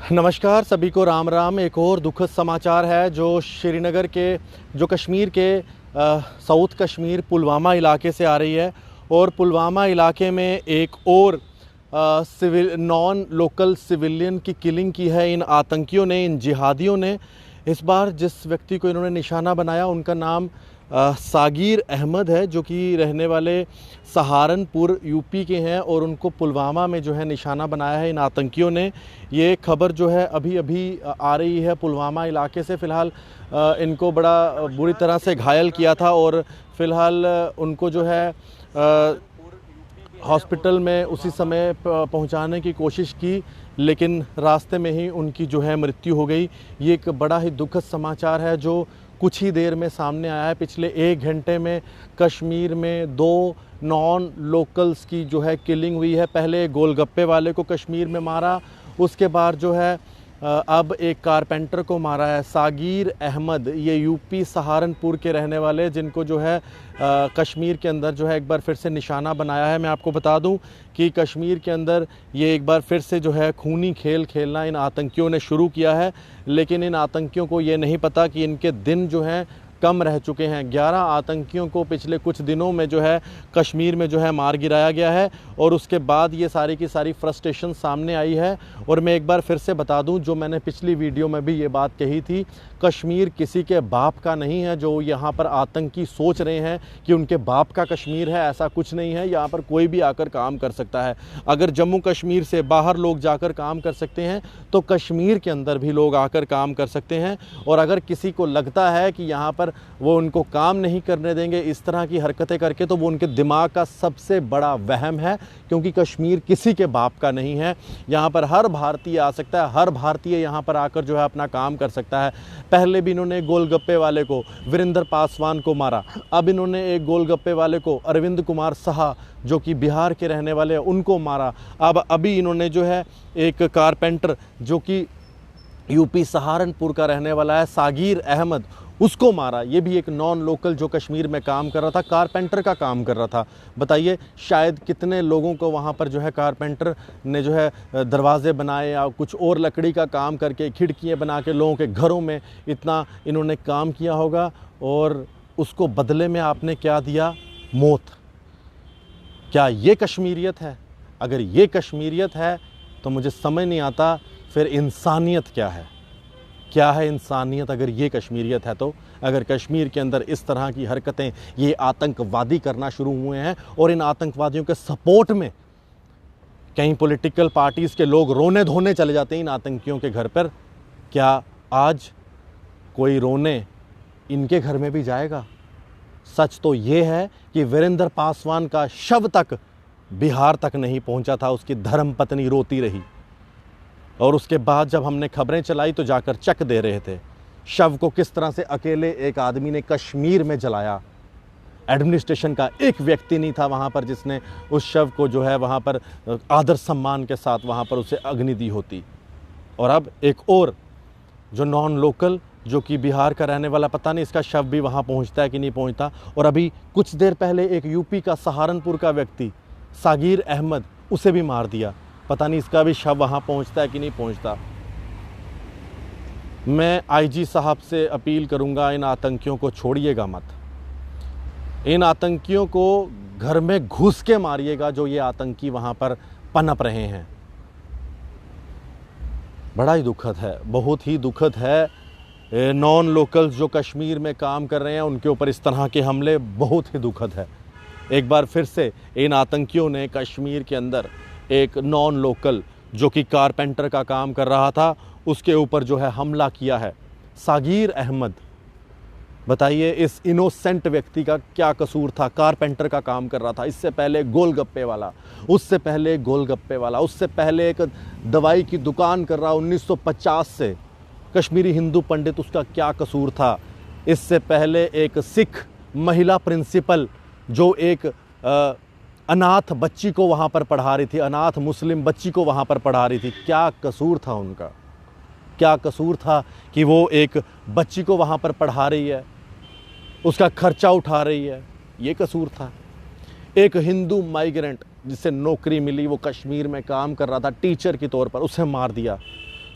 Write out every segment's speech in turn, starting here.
नमस्कार सभी को राम राम। एक और दुखद समाचार है जो श्रीनगर के जो कश्मीर के साउथ कश्मीर पुलवामा इलाके से आ रही है। और पुलवामा इलाके में एक और नॉन लोकल सिविलियन की किलिंग की है इन आतंकियों ने, इन जिहादियों ने। इस बार जिस व्यक्ति को इन्होंने निशाना बनाया उनका नाम सागिर अहमद है, जो कि रहने वाले सहारनपुर यूपी के हैं, और उनको पुलवामा में जो है निशाना बनाया है इन आतंकियों ने। ये खबर जो है अभी अभी आ रही है पुलवामा इलाके से। फ़िलहाल इनको बड़ा बुरी तरह से घायल किया था और फ़िलहाल उनको जो है हॉस्पिटल में उसी समय पहुंचाने की कोशिश की, लेकिन रास्ते में ही उनकी जो है मृत्यु हो गई। ये एक बड़ा ही दुखद समाचार है जो कुछ ही देर में सामने आया है। पिछले 1 घंटे में कश्मीर में 2 नॉन लोकल्स की जो है किलिंग हुई है। पहले गोलगप्पे वाले को कश्मीर में मारा, उसके बाद जो है अब एक कारपेंटर को मारा है। सागिर अहमद, ये यूपी सहारनपुर के रहने वाले, जिनको जो है कश्मीर के अंदर जो है एक बार फिर से निशाना बनाया है। मैं आपको बता दूं कि कश्मीर के अंदर ये एक बार फिर से जो है खूनी खेल खेलना इन आतंकियों ने शुरू किया है, लेकिन इन आतंकियों को ये नहीं पता कि इनके दिन जो हैं कम रह चुके हैं। 11 आतंकियों को पिछले कुछ दिनों में जो है कश्मीर में जो है मार गिराया गया है, और उसके बाद ये सारी की सारी फ्रस्ट्रेशन सामने आई है। और मैं एक बार फिर से बता दूं, जो मैंने पिछली वीडियो में भी ये बात कही थी, कश्मीर किसी के बाप का नहीं है। जो यहाँ पर आतंकी सोच रहे हैं कि उनके बाप का कश्मीर है, ऐसा कुछ नहीं है। यहाँ पर कोई भी आकर काम कर सकता है। अगर जम्मू कश्मीर से बाहर लोग जाकर काम कर सकते हैं तो कश्मीर के अंदर भी लोग आकर काम कर सकते हैं। और अगर किसी को लगता है कि यहाँ पर वो उनको काम नहीं करने देंगे इस तरह की हरकतें करके, तो वो उनके दिमाग का सबसे बड़ा वहम है, क्योंकि कश्मीर किसी के बाप का नहीं है। यहाँ पर हर भारतीय आ सकता है, हर भारतीय यहाँ पर आकर जो है अपना काम कर सकता है। पहले भी इन्होंने गोलगप्पे वाले को, वीरेंद्र पासवान को मारा। अब इन्होंने एक गोलगप्पे वाले को, अरविंद कुमार साहा, जो कि बिहार के रहने वाले हैं, उनको मारा। अब अभी इन्होंने जो है एक कारपेंटर जो कि यूपी सहारनपुर का रहने वाला है, सागिर अहमद, उसको मारा। ये भी एक नॉन लोकल जो कश्मीर में काम कर रहा था, कारपेंटर का काम कर रहा था। बताइए शायद कितने लोगों को वहाँ पर जो है कारपेंटर ने जो है दरवाजे बनाए या कुछ और लकड़ी का काम करके खिड़कियाँ बना के लोगों के घरों में इतना इन्होंने काम किया होगा, और उसको बदले में आपने क्या दिया? मौत। क्या ये कश्मीरियत है? अगर ये कश्मीरियत है तो मुझे समझ नहीं आता फिर इंसानियत क्या है। क्या है इंसानियत अगर ये कश्मीरियत है? तो अगर कश्मीर के अंदर इस तरह की हरकतें ये आतंकवादी करना शुरू हुए हैं, और इन आतंकवादियों के सपोर्ट में कहीं पॉलिटिकल पार्टीज़ के लोग रोने धोने चले जाते हैं इन आतंकियों के घर पर, क्या आज कोई रोने इनके घर में भी जाएगा? सच तो ये है कि वीरेंद्र पासवान का शव तक बिहार तक नहीं पहुंचा था, उसकी धर्मपत्नी रोती रही। और उसके बाद जब हमने खबरें चलाई तो जाकर चेक दे रहे थे शव को किस तरह से अकेले एक आदमी ने कश्मीर में जलाया। एडमिनिस्ट्रेशन का एक व्यक्ति नहीं था वहाँ पर जिसने उस शव को जो है वहाँ पर आदर सम्मान के साथ वहाँ पर उसे अग्नि दी होती। और अब एक और जो नॉन लोकल जो कि बिहार का रहने वाला, पता नहीं इसका शव भी वहाँ पहुँचता है कि नहीं पहुँचता। और अभी कुछ देर पहले एक यूपी का सहारनपुर का व्यक्ति सागिर अहमद, उसे भी मार दिया। पता नहीं इसका भी शव वहाँ पहुँचता है कि नहीं पहुँचता। मैं आईजी साहब से अपील करूँगा, इन आतंकियों को छोड़िएगा मत। इन आतंकियों को घर में घुस के मारिएगा जो ये आतंकी वहाँ पर पनप रहे हैं। बड़ा ही दुखद है, बहुत ही दुखद है। नॉन लोकल्स जो कश्मीर में काम कर रहे हैं उनके ऊपर इस तरह के हमले बहुत ही दुखद है। एक बार फिर से इन आतंकियों ने कश्मीर के अंदर एक नॉन लोकल जो कि कारपेंटर का काम कर रहा था उसके ऊपर जो है हमला किया है। सागिर अहमद, बताइए इस इनोसेंट व्यक्ति का क्या कसूर था? कारपेंटर का काम कर रहा था, इससे पहले गोलगप्पे वाला, उससे पहले गोलगप्पे वाला, उससे पहले एक दवाई की दुकान कर रहा 1950 से। कश्मीरी हिंदू पंडित, उसका क्या कसूर था? इससे पहले एक सिख महिला प्रिंसिपल जो एक अनाथ बच्ची को वहाँ पर पढ़ा रही थी, अनाथ मुस्लिम बच्ची को वहाँ पर पढ़ा रही थी। क्या कसूर था उनका? क्या कसूर था कि वो एक बच्ची को वहाँ पर पढ़ा रही है, उसका खर्चा उठा रही है? ये कसूर था। एक हिंदू माइग्रेंट जिसे नौकरी मिली, वो कश्मीर में काम कर रहा था टीचर के तौर पर, उसे मार दिया।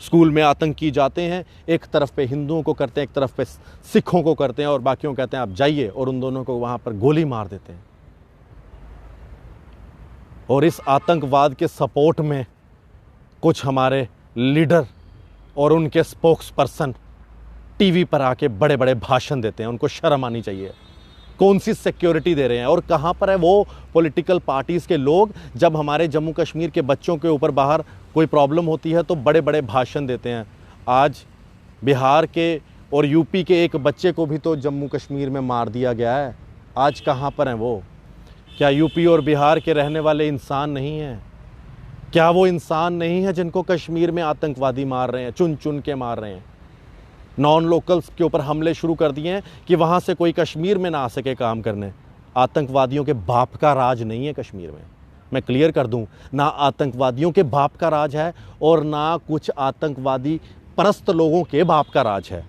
स्कूल में आतंकी जाते हैं, एक तरफ पे हिंदुओं को करते हैं, एक तरफ पे सिखों को करते हैं, और बाकियों कहते हैं आप जाइए, और उन दोनों को वहाँ पर गोली मार देते हैं। और इस आतंकवाद के सपोर्ट में कुछ हमारे लीडर और उनके स्पोक्स पर्सन टीवी पर आके बड़े बड़े भाषण देते हैं। उनको शर्म आनी चाहिए। कौन सी सिक्योरिटी दे रहे हैं, और कहाँ पर है वो पॉलिटिकल पार्टीज़ के लोग जब हमारे जम्मू कश्मीर के बच्चों के ऊपर बाहर कोई प्रॉब्लम होती है तो बड़े बड़े भाषण देते हैं। आज बिहार के और यूपी के एक बच्चे को भी तो जम्मू कश्मीर में मार दिया गया है। आज कहाँ पर हैं वो? क्या यूपी और बिहार के रहने वाले इंसान नहीं हैं? क्या वो इंसान नहीं है जिनको कश्मीर में आतंकवादी मार रहे हैं, चुन चुन के मार रहे हैं? नॉन लोकल्स के ऊपर हमले शुरू कर दिए हैं कि वहाँ से कोई कश्मीर में ना आ सके काम करने। आतंकवादियों के बाप का राज नहीं है कश्मीर में, मैं क्लियर कर दूं। ना आतंकवादियों के बाप का राज है, और ना कुछ आतंकवादी परस्त लोगों के बाप का राज है,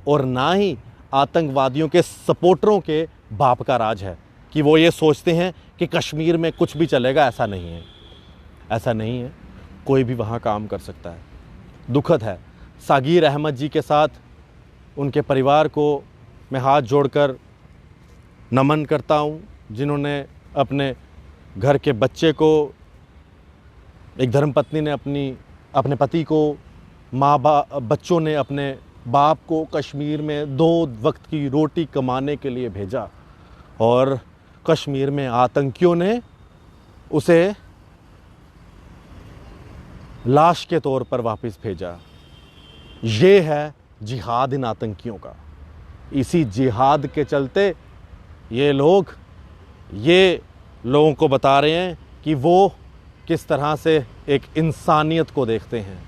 और ना ही आतंकवादियों के सपोर्टरों के बाप का राज है कि वो ये सोचते हैं कि कश्मीर में कुछ भी चलेगा। ऐसा नहीं है, ऐसा नहीं है। कोई भी वहाँ काम कर सकता है। दुखद है। सागिर अहमद जी के साथ उनके परिवार को मैं हाथ जोड़कर नमन करता हूँ, जिन्होंने अपने घर के बच्चे को, एक धर्मपत्नी ने अपने पति को, बच्चों ने अपने बाप को कश्मीर में 2 वक्त की रोटी कमाने के लिए भेजा, और कश्मीर में आतंकियों ने उसे लाश के तौर पर वापस भेजा। ये है जिहाद इन आतंकियों का। इसी जिहाद के चलते ये लोगों को बता रहे हैं कि वो किस तरह से एक इंसानियत को देखते हैं।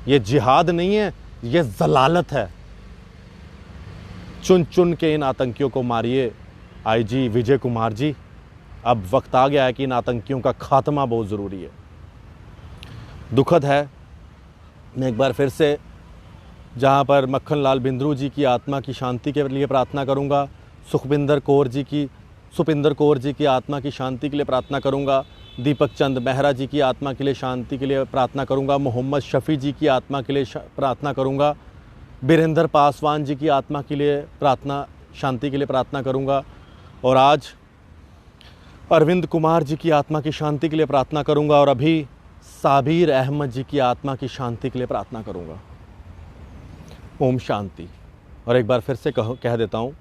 ये जिहाद नहीं है, ये ज़लालत है। चुन चुन के इन आतंकियों को मारिए। आईजी विजय कुमार जी, अब वक्त आ गया है कि इन आतंकियों का खात्मा बहुत ज़रूरी है। दुखद है। मैं एक बार फिर से जहाँ पर मक्खन लाल बिंद्रू जी की आत्मा की शांति के लिए प्रार्थना करूँगा, सुखविंदर कौर जी की आत्मा की शांति के लिए प्रार्थना करूँगा, दीपक चंद मेहरा जी की आत्मा के लिए शांति के लिए प्रार्थना करूँगा, मोहम्मद शफ़ी जी की आत्मा के लिए प्रार्थना करूँगा, बीरेंद्र पासवान जी की आत्मा के लिए शांति के लिए प्रार्थना करूँगा, और आज अरविंद कुमार जी की आत्मा की शांति के लिए प्रार्थना करूँगा, और अभी साबिर अहमद जी की आत्मा की शांति के लिए प्रार्थना करूँगा। ओम शांति। और एक बार फिर से कह देता हूँ,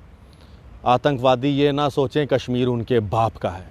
आतंकवादी ये ना सोचें कश्मीर उनके बाप का है।